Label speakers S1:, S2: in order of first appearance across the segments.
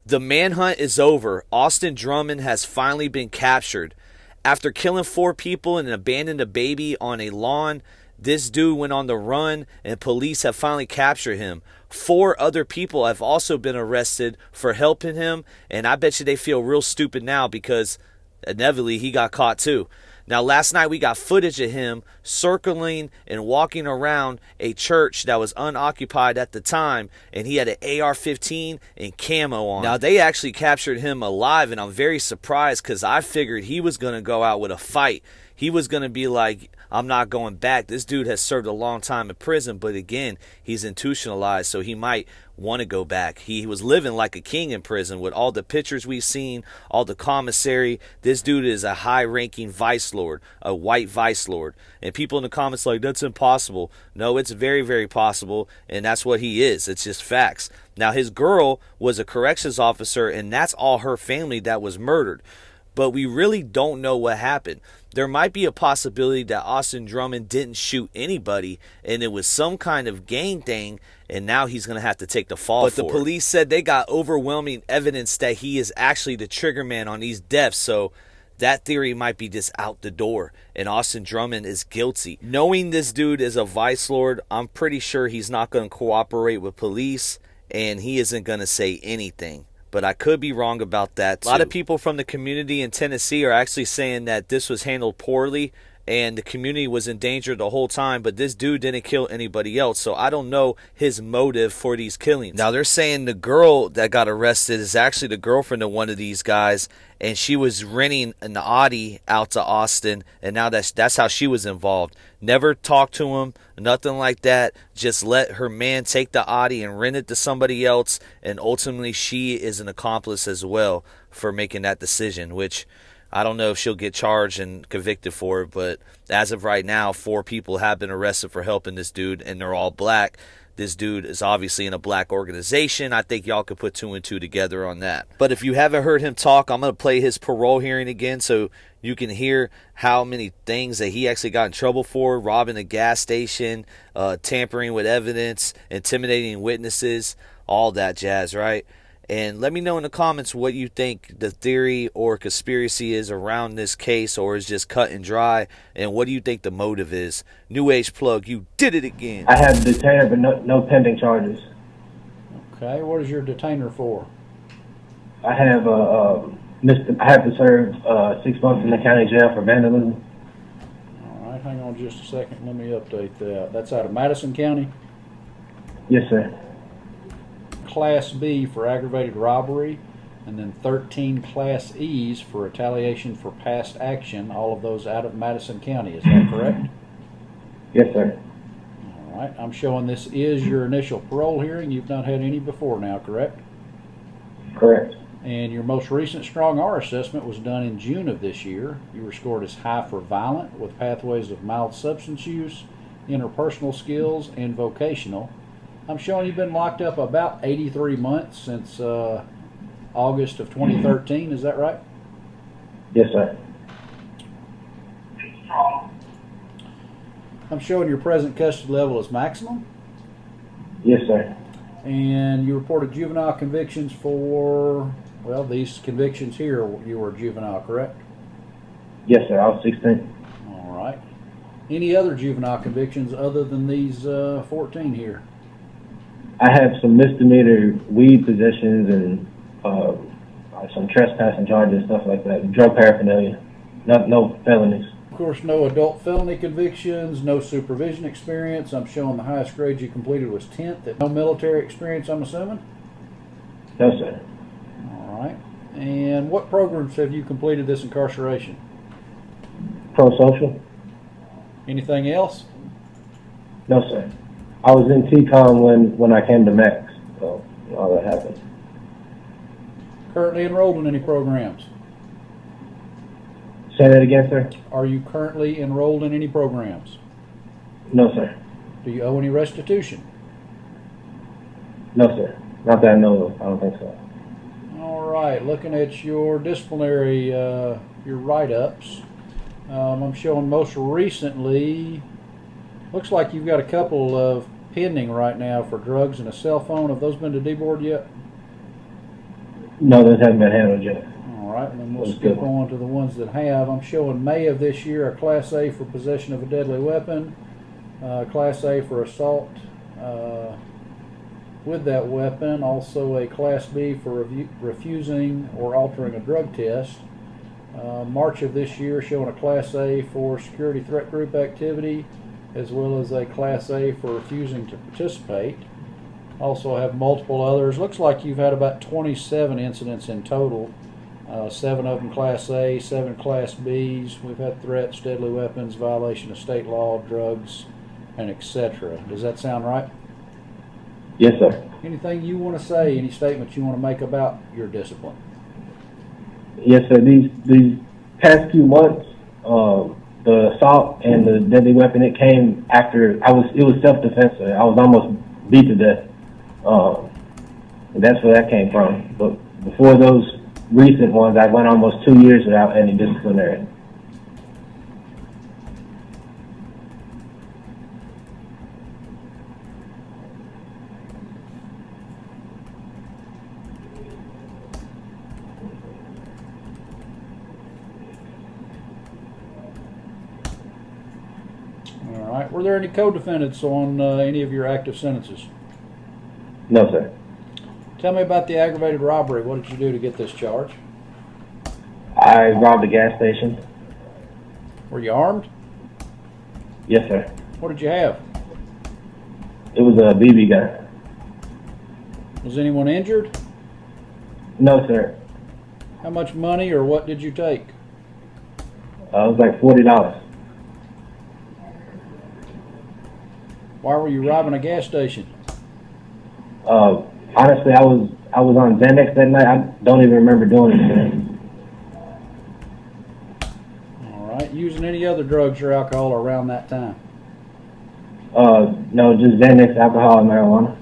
S1: The manhunt is over. Austin Drummond has finally been captured. After killing 4 people and abandoning a baby on a lawn, this dude went on the run and police have finally captured him. 4 other people have also been arrested for helping him, and I bet you they feel real stupid now because inevitably he got caught too. Now, last night we got footage of him circling and walking around a church that was unoccupied at the time, and he had an AR-15 and camo on. Now, they actually captured him alive, and I'm very surprised because I figured he was going to go out with a fight. He was going to be like, I'm not going back. This dude has served a long time in prison, but again, he's institutionalized, so he might want to go back. He was living like a king in prison with all the pictures we've seen, all the commissary. This dude is a high-ranking vice lord, a white vice lord. And people in the comments like, that's impossible. No, it's very, very possible, and that's what he is. It's just facts. Now, his girl was a corrections officer, and that's all her family that was murdered. But we really don't know what happened. There might be a possibility that Austin Drummond didn't shoot anybody and it was some kind of gang thing, and now he's going to have to take the fall for it. But the police said they got overwhelming evidence that he is actually the trigger man on these deaths, so that theory might be just out the door, and Austin Drummond is guilty. Knowing this dude is a vice lord, I'm pretty sure he's not going to cooperate with police, and he isn't going to say anything. But I could be wrong about that too. A lot of people from the community in Tennessee are actually saying that this was handled poorly and the community was in danger the whole time, but this dude didn't kill anybody else, so I don't know his motive for these killings. Now, they're saying the girl that got arrested is actually the girlfriend of one of these guys, and she was renting an Audi out to Austin, and now that's how she was involved. Never talked to him, nothing like that. Just let her man take the Audi and rent it to somebody else, and ultimately she is an accomplice as well for making that decision, which I don't know if she'll get charged and convicted for it, but as of right now, 4 people have been arrested for helping this dude, and they're all black. This dude is obviously in a black organization. I think y'all could put 2 and 2 together on that. But if you haven't heard him talk, I'm going to play his parole hearing again so you can hear how many things that he actually got in trouble for: robbing a gas station, tampering with evidence, intimidating witnesses, all that jazz, right? And let me know in the comments what you think the theory or conspiracy is around this case, or is just cut and dry, and what do you think the motive is. New Age Plug, you did it again.
S2: I have detained, but no pending charges.
S3: Okay, what is your detainer for?
S2: I have I have to serve 6 months in the county jail for vandalism.
S3: All right, hang on just a second. Let me update that. That's out of Madison County?
S2: Yes, sir.
S3: Class B for aggravated robbery, and then 13 Class E's for retaliation for past action, all of those out of Madison County. Is that correct?
S2: Yes, sir.
S3: All right. I'm showing this is your initial parole hearing. You've not had any before now, correct?
S2: Correct.
S3: And your most recent strong R assessment was done in June of this year. You were scored as high for violent with pathways of mild substance use, interpersonal skills, and vocational. I'm showing you've been locked up about 83 months since August of 2013. Is that right?
S2: Yes, sir.
S3: I'm showing your present custody level as maximum.
S2: Yes, sir.
S3: And you reported juvenile convictions for, well, these convictions here, you were juvenile, correct?
S2: Yes, sir. I was 16.
S3: All right. Any other juvenile convictions other than these 14 here?
S2: I have some misdemeanor weed possessions and some trespassing charges, stuff like that. Drug paraphernalia. No felonies.
S3: Of course, no adult felony convictions, no supervision experience. I'm showing the highest grade you completed was 10th. No military experience, I'm assuming?
S2: No, sir.
S3: All right. And what programs have you completed this incarceration?
S2: Pro-social?
S3: Anything else?
S2: No, sir. I was in TCOM when I came to Max, so all that happened.
S3: Currently enrolled in any programs?
S2: Say that again, sir?
S3: Are you currently enrolled in any programs?
S2: No, sir.
S3: Do you owe any restitution?
S2: No, sir. Not that I know of. I don't think so.
S3: All right. Looking at your disciplinary, your write-ups, I'm showing most recently, looks like you've got a couple of pending right now for drugs and a cell phone. Have those been to D-Board yet?
S2: No, those haven't been handled yet.
S3: All right, and then we'll
S2: That's
S3: skip
S2: good.
S3: on to the ones that have. I'm showing May of this year a Class A for possession of a deadly weapon, Class A for assault with that weapon, also a Class B for refusing or altering a drug test. March of this year showing a Class A for security threat group activity, as well as a Class A for refusing to participate. Also have multiple others. Looks like you've had about 27 incidents in total. 7 of them Class A, 7 Class Bs. We've had threats, deadly weapons, violation of state law, drugs, and etc. Does that sound right?
S2: Yes, sir.
S3: Anything you want to say, any statements you want to make about your discipline?
S2: Yes, sir. These past few months, the assault and the deadly weapon, it came after it was self-defense. I was almost beat to death. That's where that came from. But before those recent ones, I went almost 2 years without any disciplinary.
S3: All right. Were there any co-defendants on any of your active sentences?
S2: No, sir.
S3: Tell me about the aggravated robbery. What did you do to get this charge?
S2: I robbed a gas station.
S3: Were you armed?
S2: Yes, sir.
S3: What did you have?
S2: It was a BB gun.
S3: Was anyone injured?
S2: No, sir.
S3: How much money or what did you take?
S2: It was like $40.
S3: Why were you robbing a gas station?
S2: Honestly, I was on Xanax that night. I don't even remember doing anything.
S3: All right. Using any other drugs or alcohol around that time?
S2: No, just Xanax, alcohol, and marijuana.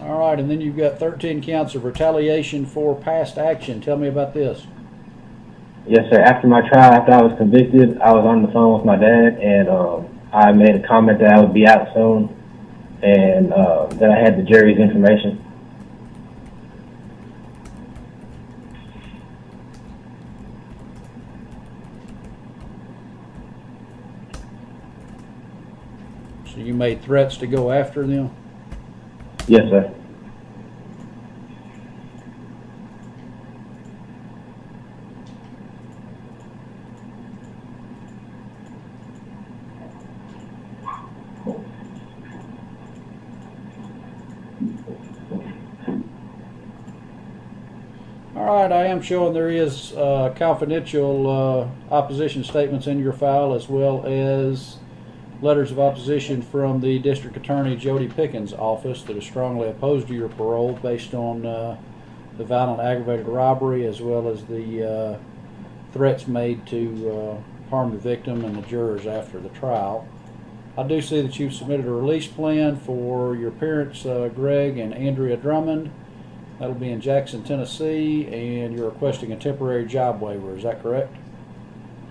S3: All right, and then you've got 13 counts of retaliation for past action. Tell me about this.
S2: Yes, sir. After my trial, after I was convicted, I was on the phone with my dad, and I made a comment that I would be out soon, and that I had the jury's information.
S3: So you made threats to go after them?
S2: Yes, sir.
S3: All right, I am showing there is confidential opposition statements in your file, as well as letters of opposition from the District Attorney Jody Pickens' office that is strongly opposed to your parole based on the violent aggravated robbery, as well as the threats made to harm the victim and the jurors after the trial. I do see that you've submitted a release plan for your parents, Greg and Andrea Drummond. That'll be in Jackson, Tennessee, and you're requesting a temporary job waiver. Is that correct?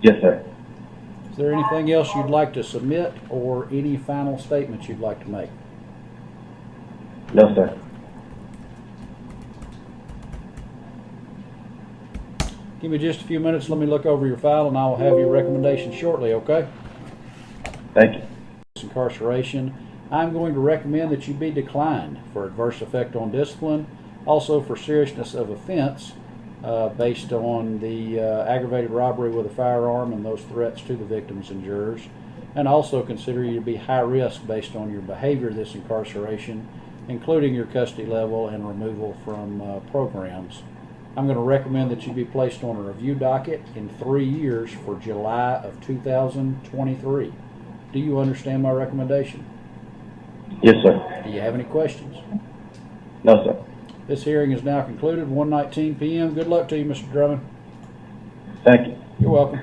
S2: Yes, sir.
S3: Is there anything else you'd like to submit or any final statements you'd like to make?
S2: No, sir.
S3: Give me just a few minutes. Let me look over your file, and I will have your recommendation shortly, okay?
S2: Thank you.
S3: Incarceration. I'm going to recommend that you be declined for adverse effect on discipline, also for seriousness of offense based on the aggravated robbery with a firearm and those threats to the victims and jurors, and also consider you to be high risk based on your behavior this incarceration, including your custody level and removal from programs. I'm going to recommend that you be placed on a review docket in 3 years for July of 2023. Do you understand my recommendation?
S2: Yes, sir.
S3: Do you have any questions?
S2: No, sir.
S3: This hearing is now concluded, 1:19 p.m. Good luck to you, Mr. Drummond.
S2: Thank you.
S3: You're welcome.